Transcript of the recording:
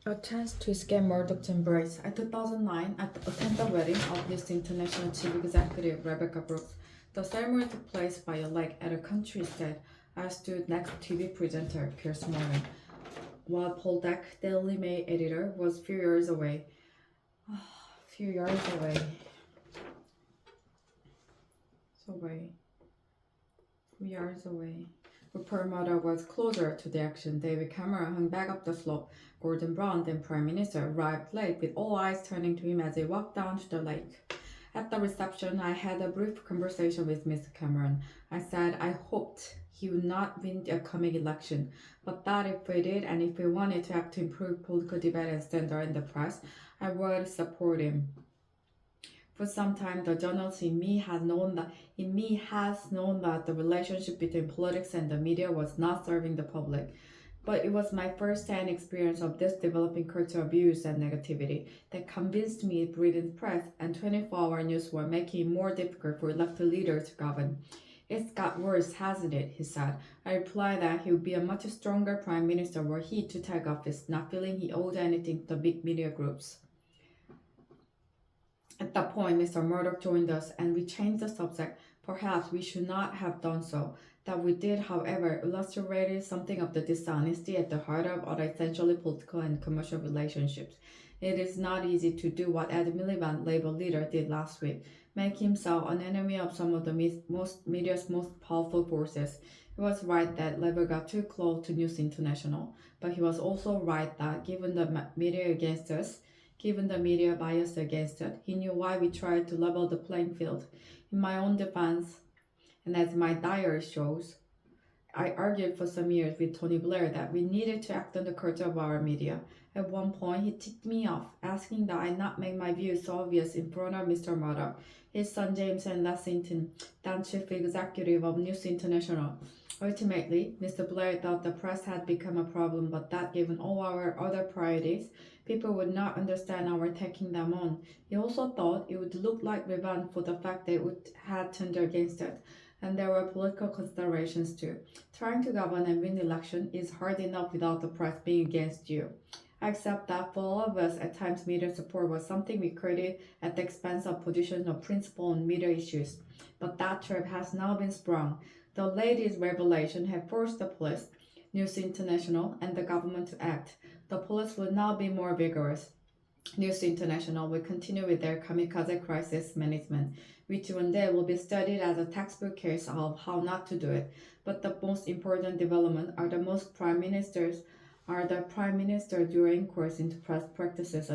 A chance to escape Murdoch'sembrace. In 2009, I attended the wedding of this international chief executive, Rebecca Brooks. The ceremony took place by a lake at a country estate. I stood next to TV presenter Piers Morgan, while Paul Deck, Daily Mail editor, was few yards away. Few yards away. Few yards away. Rupert Murdoch was closer to the action. David Cameron hung back up the slope. Gordon Brown, then Prime Minister, arrived late with all eyes turning to him as he walked down to the lake. At the reception, I had a brief conversation with Mr. Cameron. I said I hoped he would not win the upcoming election, but that if he did and if he wanted to act to improve political debate and standard in the press, I would support him. For some time, the journalist in me has known that the relationship between politics and the media was not serving the public. But it was my first-hand experience of this developing culture of abuse and negativity that convinced me Britain's press and 24-hour news were making it more difficult for elected leaders to govern. It's got worse, hasn't it? He said. I replied that he would be a much stronger prime minister were he to take office, not feeling he owed anything to the big media groups. At that point, Mr. Murdoch joined us and we changed the subject. Perhaps we should not have done so. That we did, however, illustrated something of the dishonesty at the heart of our essentially political and commercial relationships. It is not easy to do what Ed Miliband, Labour leader, did last week, make himself an enemy of some of the media's most powerful forces. He was right that Labour got too close to News International, but he was also right that given the media bias against it, he knew why we tried to level the playing field. In my own defense, and as my diary shows, I argued for some years with Tony Blair that we needed to act on the culture of our media. At one point, he ticked me off, asking that I not make my views so obvious in front of Mr. Murdoch, his son James and Lessington, then chief executive of News International. Ultimately, Mr. Blair thought the press had become a problem, but that given all our other priorities, people would not understand our taking them on. He also thought it would look like revenge for the fact they would had turned against it. And there were political considerations too. Trying to govern and win the election is hard enough without the press being against you. I accept that for all of us, at times media support was something we created at the expense of positions of principle on media issues. But that trap has now been sprung. The latest revelation have forced the police, News International, and the government to act. The police will now be more vigorous. News International will continue with their kamikaze crisis management, which one day will be studied as a textbook case of how not to do it. But the most important development are the prime minister during inquiries into press practices